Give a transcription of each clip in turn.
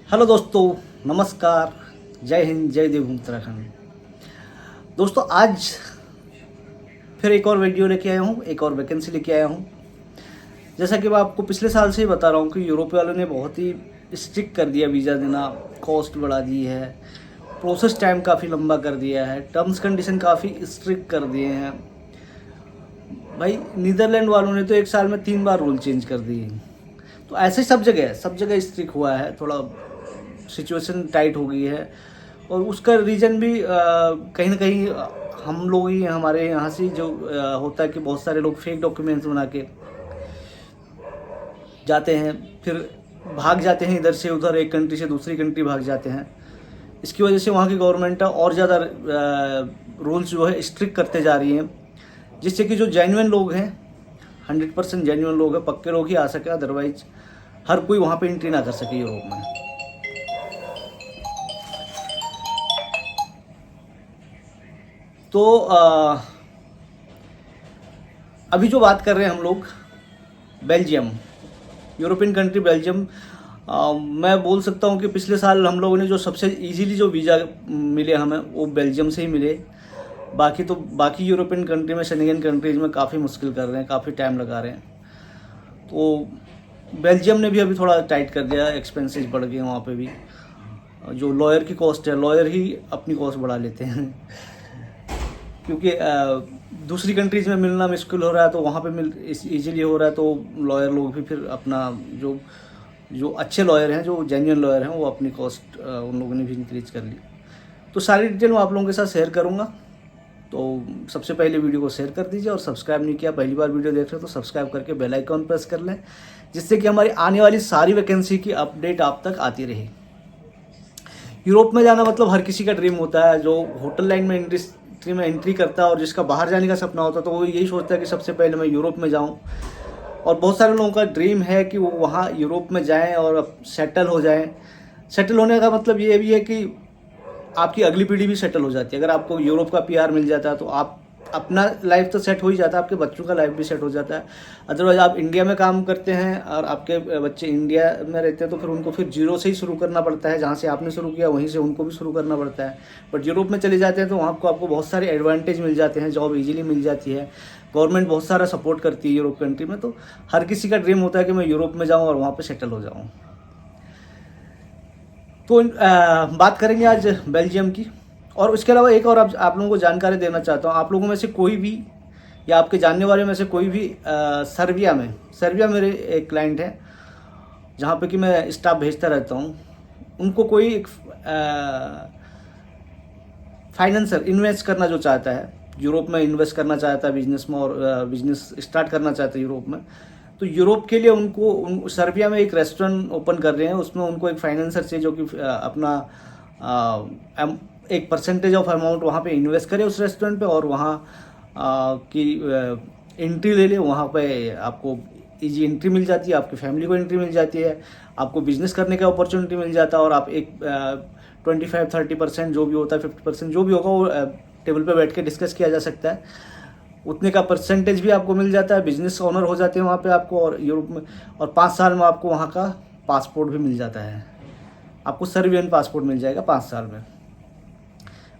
Hello दोस्तों, नमस्कार। जय हिंद, जय देव उत्तराखंड। दोस्तों, आज फिर एक और वीडियो लेके आया हूँ, एक और वैकेंसी लेके आया हूँ। जैसा कि मैं आपको पिछले साल से ही बता रहा हूँ कि यूरोप वालों ने बहुत ही स्ट्रिक्ट कर दिया वीज़ा देना, कॉस्ट बढ़ा दी है, प्रोसेस टाइम काफ़ी लंबा कर दिया है, टर्म्स कंडीशन काफ़ी स्ट्रिक्ट कर दिए हैं। भाई, नीदरलैंड वालों ने तो एक साल में 3 बार रूल चेंज कर दिए। तो ऐसे सब जगह स्ट्रिक्ट हुआ है, थोड़ा सिचुएशन टाइट हो गई है। और उसका रीज़न भी कहीं ना कहीं हम लोग ही, हमारे यहाँ से जो होता है कि बहुत सारे लोग फेक डॉक्यूमेंट्स बना के जाते हैं, फिर भाग जाते हैं इधर से उधर, एक कंट्री से दूसरी कंट्री भाग जाते हैं। इसकी वजह से वहाँ की गवर्नमेंट और ज़्यादा रूल्स जो है स्ट्रिक्ट करते जा रही हैं, जिससे कि जो जेन्युइन लोग हैं, 100% जेन्युइन लोग हैं, पक्के लोग ही आ सके, अदरवाइज हर कोई वहाँ पे एंट्री ना कर सके यूरोप में। तो अभी जो बात कर रहे हैं हम लोग, बेल्जियम, यूरोपियन कंट्री बेल्जियम। मैं बोल सकता हूँ कि पिछले साल हम लोगों ने जो सबसे इजीली जो वीज़ा मिले हमें, वो बेल्जियम से ही मिले। बाकी यूरोपियन कंट्री में, शेंगन कंट्रीज में काफ़ी मुश्किल कर रहे हैं, काफ़ी टाइम लगा रहे हैं। तो बेल्जियम ने भी अभी थोड़ा टाइट कर दिया, एक्सपेंसेस बढ़ गए वहाँ पे भी। जो लॉयर की कॉस्ट है, लॉयर ही अपनी कॉस्ट बढ़ा लेते हैं क्योंकि दूसरी कंट्रीज़ में मिलना मुश्किल हो रहा है, तो वहाँ पे मिल इजीली हो रहा है। तो लॉयर लोग भी फिर अपना जो जो अच्छे लॉयर हैं, जो जेन्युइन लॉयर हैं, वो अपनी कॉस्ट उन लोगों ने भी इंक्रीज कर ली। तो सारी डिटेल मैं आप लोगों के साथ शेयर करूँगा। तो सबसे पहले वीडियो को शेयर कर दीजिए, और सब्सक्राइब नहीं किया, पहली बार वीडियो देख रहे हो तो सब्सक्राइब करके बेल आइकॉन प्रेस कर लें, जिससे कि हमारी आने वाली सारी वैकेंसी की अपडेट आप तक आती रहे। यूरोप में जाना मतलब हर किसी का ड्रीम होता है। जो होटल लाइन में इंडस्ट्री में एंट्री करता है और जिसका बाहर जाने का सपना होता है, तो वो यही सोचता है कि सबसे पहले मैं यूरोप में जाऊं। और बहुत सारे लोगों का ड्रीम है कि वो वहाँ यूरोप में जाएं और सेटल हो जाएं। सेटल होने का मतलब ये भी है कि आपकी अगली पीढ़ी भी सेटल हो जाती है। अगर आपको यूरोप का पीआर मिल जाता है तो आप अपना लाइफ तो सेट हो ही जाता है, आपके बच्चों का लाइफ भी सेट हो जाता है। अदरवाइज आप इंडिया में काम करते हैं और आपके बच्चे इंडिया में रहते हैं, तो फिर उनको फिर जीरो से ही शुरू करना पड़ता है। जहाँ से आपने शुरू किया वहीं से उनको भी शुरू करना पड़ता है। बट यूरोप में चले जाते हैं तो वहाँ आपको बहुत सारे एडवांटेज मिल जाते हैं, जॉब ईजिली मिल जाती है, गवर्नमेंट बहुत सारा सपोर्ट करती है यूरोप कंट्री में। तो हर किसी का ड्रीम होता है कि मैं यूरोप में जाऊँ और वहाँ पर सेटल हो जाऊँ। तो बात करेंगे आज बेल्जियम की। और उसके अलावा एक और आप लोगों को जानकारी देना चाहता हूँ। आप लोगों में से कोई भी, या आपके जानने वाले में से कोई भी सर्बिया मेरे एक क्लाइंट है, जहाँ पे कि मैं स्टाफ भेजता रहता हूँ। उनको कोई एक फाइनेंसर इन्वेस्ट करना जो चाहता है, यूरोप में इन्वेस्ट करना चाहता है बिजनेस में, और बिजनेस स्टार्ट करना चाहता है यूरोप में, तो यूरोप के लिए सर्बिया में एक रेस्टोरेंट ओपन कर रहे हैं। उसमें उनको एक फाइनेंसर चाहिए जो कि अपना एक परसेंटेज ऑफ अमाउंट वहाँ पे इन्वेस्ट करे उस रेस्टोरेंट पे, और वहाँ की एंट्री ले ले। वहाँ पे आपको इजी एंट्री मिल जाती है, आपकी फैमिली को एंट्री मिल जाती है, आपको बिजनेस करने का अपॉर्चुनिटी मिल जाता है, और आप एक 25-30% जो भी होता है, 50% जो भी होगा, वो टेबल पे बैठ के डिस्कस किया जा सकता है। उतने का परसेंटेज भी आपको मिल जाता है, बिजनेस ओनर हो जाते हैं वहाँ पे आपको, और यूरोप में, और 5 साल में आपको वहाँ का पासपोर्ट भी मिल जाता है। आपको सर्बियन पासपोर्ट मिल जाएगा 5 साल में।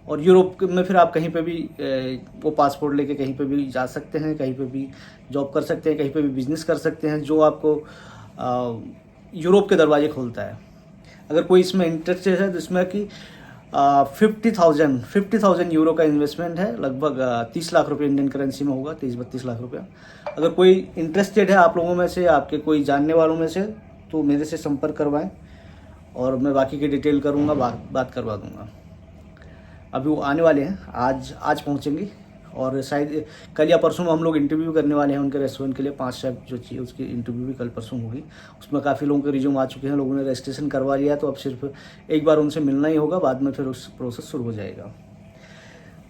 और यूरोप में फिर आप कहीं पे भी वो पासपोर्ट लेके कहीं पे भी जा सकते हैं, कहीं पे भी जॉब कर सकते हैं, कहीं पे भी बिजनेस कर सकते हैं, जो आपको यूरोप के दरवाजे खोलता है। अगर कोई इसमें इंटरेस्टेड है तो इसमें कि 50,000 यूरो का इन्वेस्टमेंट है, लगभग 30 लाख रुपये इंडियन करेंसी में होगा, 30-32 लाख रुपया। अगर कोई इंटरेस्टेड है आप लोगों में से, आपके कोई जानने वालों में से, तो मेरे से संपर्क करवाएं, और मैं बाकी की डिटेल करूँगा, बात करवा दूँगा। अभी वो आने वाले हैं, आज पहुँचेंगे, और शायद कल या परसों में हम लोग इंटरव्यू करने वाले हैं उनके रेस्टोरेंट के लिए। 5 शेफ जो चाहिए उसकी इंटरव्यू भी कल परसों होगी। उसमें काफ़ी लोगों के रिज्यूम आ चुके हैं, लोगों ने रजिस्ट्रेशन करवा लिया है, तो अब सिर्फ एक बार उनसे मिलना ही होगा, बाद में फिर उस प्रोसेस शुरू हो जाएगा।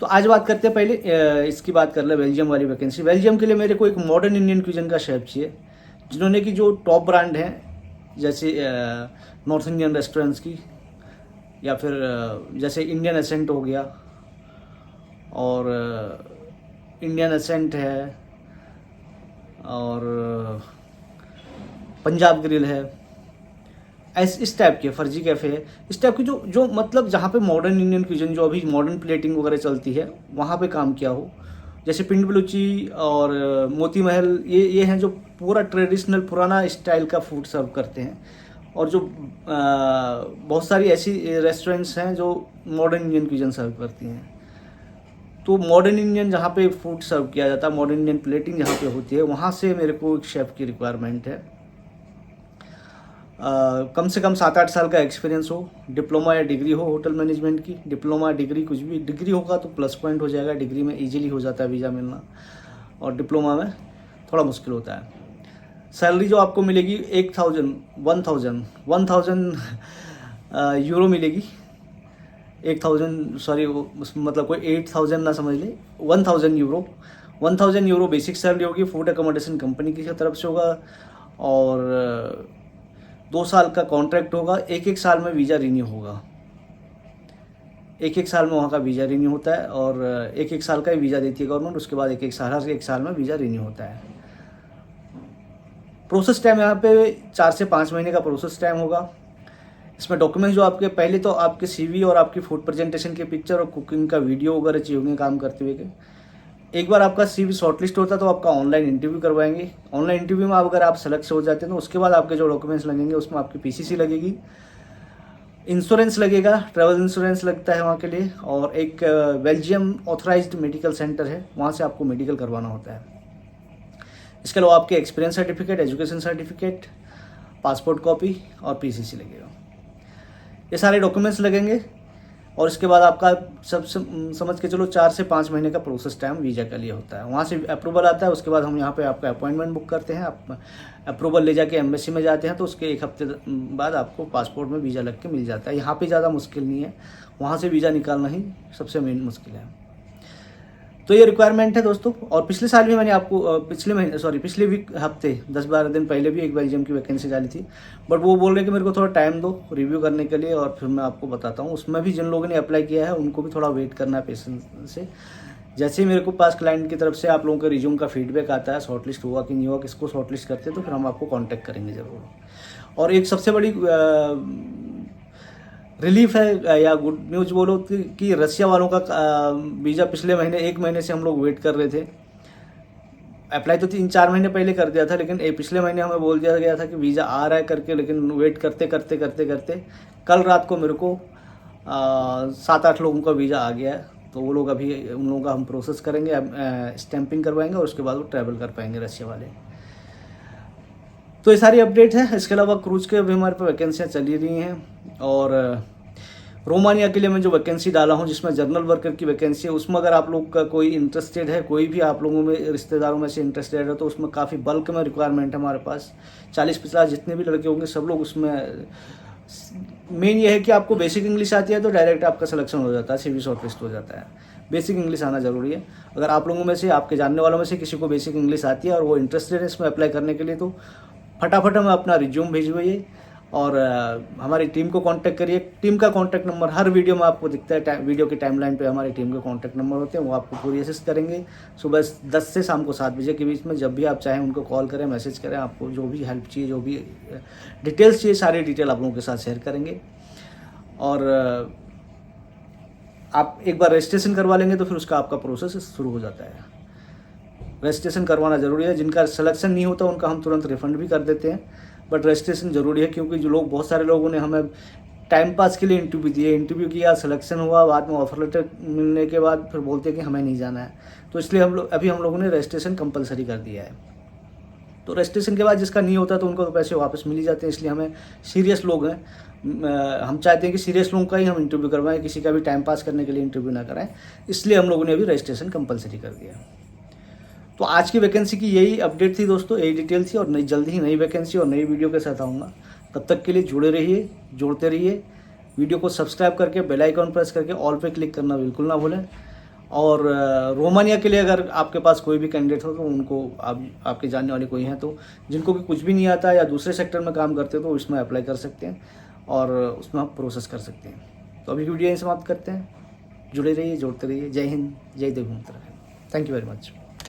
तो आज बात करते हैं, पहले इसकी बात कर ले, बेल्जियम वाली वैकेंसी। बेल्जियम के लिए मेरे को एक मॉडर्न इंडियन क्यूजन का शेफ चाहिए, जिन्होंने की जो टॉप ब्रांड हैं, जैसे नॉर्थ इंडियन रेस्टोरेंट्स की, या फिर जैसे इंडियन एसेंट हो गया, और इंडियन एसेंट है, और पंजाब ग्रिल है, इस टाइप के फर्जी कैफ़े है, इस टाइप की जो मतलब जहाँ पे मॉडर्न इंडियन क्यूजन, जो अभी मॉडर्न प्लेटिंग वगैरह चलती है, वहाँ पे काम किया हो। जैसे पिंड बलूची और मोती महल, ये हैं जो पूरा ट्रेडिशनल पुराना स्टाइल का फूड सर्व करते हैं। और जो बहुत सारी ऐसी रेस्टोरेंट्स हैं जो मॉडर्न इंडियन क्यूजन सर्व करती हैं। तो मॉडर्न इंडियन जहाँ पे फूड सर्व किया जाता है, मॉडर्न इंडियन प्लेटिंग जहाँ पे होती है, वहाँ से मेरे को एक शेफ़ की रिक्वायरमेंट है। कम से कम 7-8 साल का एक्सपीरियंस हो, डिप्लोमा या डिग्री हो होटल मैनेजमेंट की, डिप्लोमा डिग्री कुछ भी, डिग्री होगा तो प्लस पॉइंट हो जाएगा, डिग्री में इजीली हो जाता है वीज़ा मिलना, और डिप्लोमा में थोड़ा मुश्किल होता है। सैलरी जो आपको मिलेगी 1000 यूरो मिलेगी। 1000 सॉरी, मतलब कोई 8000 ना समझ ले, 1000 यूरो। 1000 यूरो बेसिक सैलरी होगी, फूड अकोमोडेशन कंपनी की तरफ से होगा, और 2 साल का कॉन्ट्रैक्ट होगा। एक साल में वीज़ा रिन्यू होगा, एक साल में वहाँ का वीज़ा रिन्यू होता है, और एक साल का ही वीज़ा देती है गवर्नमेंट। उसके बाद हर एक साल में वीज़ा रिन्यू होता है। प्रोसेस टाइम यहाँ पे 4 से 5 महीने का प्रोसेस टाइम होगा। इसमें डॉक्यूमेंट्स जो आपके, पहले तो आपके CV और आपकी फूड प्रेजेंटेशन की पिक्चर और कुकिंग का वीडियो वगैरह चाहिए होंगे काम करते हुए के। एक बार आपका CV शॉर्टलिस्ट होता है तो आपका ऑनलाइन इंटरव्यू करवाएंगे। ऑनलाइन इंटरव्यू में अगर आप सेलेक्ट हो जाते हैं तो उसके बाद आपके जो डॉक्यूमेंट्स लगेंगे उसमें आपकी PCC लगेगी, इंश्योरेंस लगेगा, ट्रैवल इंश्योरेंस लगता है वहाँ के लिए, और एक बेल्जियम ऑथराइज्ड मेडिकल सेंटर है, वहाँ से आपको मेडिकल करवाना होता है। इसके अलावा आपके experience certificate, education certificate, passport copy और PCC लगेगा। ये सारे डॉक्यूमेंट्स लगेंगे, और इसके बाद आपका सब समझ के चलो 4 से 5 महीने का प्रोसेस टाइम वीज़ा के लिए होता है। वहाँ से अप्रूवल आता है, उसके बाद हम यहाँ पे आपका अपॉइंटमेंट बुक करते हैं। आप अप्रूवल ले जाके एम्बेसी में जाते हैं, तो उसके 1 हफ्ते बाद आपको पासपोर्ट में वीज़ा लग के मिल जाता है। यहाँ पे ज़्यादा मुश्किल नहीं है, वहाँ से वीज़ा निकालना ही सबसे मेन मुश्किल है। तो ये रिक्वायरमेंट है दोस्तों। और पिछले साल भी मैंने आपको पिछले हफ्ते 10-12 दिन पहले भी एक बेल्जियम की वैकेंसी डाली थी, बट वो बोल रहे कि मेरे को थोड़ा टाइम दो रिव्यू करने के लिए, और फिर मैं आपको बताता हूँ। उसमें भी जिन लोगों ने अप्लाई किया है उनको भी थोड़ा वेट करना है पेशेंस से। जैसे ही मेरे को पास क्लाइंट की तरफ से आप लोगों के रिज्यूम का फीडबैक आता है, शॉर्टलिस्ट हुआ कि नहीं हुआ, किसको शॉर्टलिस्ट करते हैं, तो फिर हम आपको कॉन्टैक्ट करेंगे ज़रूर। और एक सबसे बड़ी रिलीफ है या गुड न्यूज़ बोलो कि रसिया वालों का वीज़ा पिछले महीने 1 महीने से हम लोग वेट कर रहे थे। अप्लाई तो 3-4 महीने पहले कर दिया था, लेकिन पिछले महीने हमें बोल दिया गया था कि वीज़ा आ रहा है करके, लेकिन वेट करते करते कल रात को मेरे को 7-8 लोगों का वीज़ा आ गया है। तो वो लोग अभी, उन लोगों का हम प्रोसेस करेंगे, स्टैंपिंग करवाएंगे, और उसके बाद वो ट्रैवल कर पाएंगे रशिया वाले। तो ये सारी अपडेट है। इसके अलावा क्रूज के भी हमारे पास वैकेंसियाँ चली रही हैं, और रोमानिया के लिए मैं जो वैकेंसी डाला हूँ जिसमें जर्नल वर्कर की वैकेंसी है, उसमें अगर आप लोग का कोई इंटरेस्टेड है, कोई भी आप लोगों में रिश्तेदारों में से इंटरेस्टेड है, तो उसमें काफ़ी बल्क में रिक्वायरमेंट है हमारे पास। 40-50 जितने भी लड़के होंगे सब लोग उसमें। मेन ये है कि आपको बेसिक इंग्लिश आती है तो डायरेक्ट आपका सिलेक्शन हो जाता है, CV शॉर्टलिस्ट हो जाता है। बेसिक इंग्लिश आना जरूरी है। अगर आप लोगों में से, आपके जानने वालों में से किसी को बेसिक इंग्लिश आती है और वो इंटरेस्टेड है इसमें अप्लाई करने के लिए, तो फटाफट हमें अपना रिज्यूम भेजवाइए, और हमारी टीम को कांटेक्ट करिए। टीम का कांटेक्ट नंबर हर वीडियो में आपको दिखता है, वीडियो की टाइमलाइन पे हमारी टीम के कांटेक्ट नंबर होते हैं, वो आपको पूरी असिस्ट करेंगे। सुबह 10 से शाम को 7 बजे के बीच में जब भी आप चाहें उनको कॉल करें, मैसेज करें, आपको जो भी हेल्प चाहिए, जो भी डिटेल्स चाहिए, सारी डिटेल आप लोगों के साथ शेयर करेंगे। और आप एक बार रजिस्ट्रेशन करवा लेंगे तो फिर उसका आपका प्रोसेस शुरू हो जाता है। रजिस्ट्रेशन करवाना ज़रूरी है। जिनका सिलेक्शन नहीं होता उनका हम तुरंत रिफंड भी कर देते हैं, बट रजिस्ट्रेशन ज़रूरी है, क्योंकि जो लोग, बहुत सारे लोगों ने हमें टाइम पास के लिए इंटरव्यू दिए, इंटरव्यू किया, सिलेक्शन हुआ, बाद में ऑफर लेटर मिलने के बाद फिर बोलते हैं कि हमें नहीं जाना है। तो इसलिए हम लोगों ने रजिस्ट्रेशन कंपलसरी कर दिया है। तो रजिस्ट्रेशन के बाद जिसका नहीं होता तो उनको तो पैसे वापस मिल ही जाते हैं। इसलिए हमें सीरियस लोग हैं, हम चाहते हैं कि सीरियस लोगों का ही हम इंटरव्यू करवाएं, किसी का भी टाइम पास करने के लिए इंटरव्यू ना कराएं। इसलिए हम लोगों ने अभी रजिस्ट्रेशन कंपलसरी कर दिया। तो आज की वैकेंसी की यही अपडेट थी दोस्तों, यही डिटेल थी, और नई जल्दी ही नई वैकेंसी और नई वीडियो के साथ आऊँगा। तब तक के लिए जुड़े रहिए, जोड़ते रहिए। वीडियो को सब्सक्राइब करके बेल आइकॉन प्रेस करके ऑल पे क्लिक करना बिल्कुल ना भूलें। और रोमानिया के लिए अगर आपके पास कोई भी कैंडिडेट हो तो उनको, आपके जानने वाले कोई हैं तो, जिनको कि कुछ भी नहीं आता या दूसरे सेक्टर में काम करते हो, तो इसमें अप्लाई कर सकते हैं और उसमें आप प्रोसेस कर सकते हैं। तो अभी वीडियो यहीं समाप्त करते हैं। जुड़े रहिए, जोड़ते रहिए। जय हिंद, जय देव Uttarakhand. Thank you very much.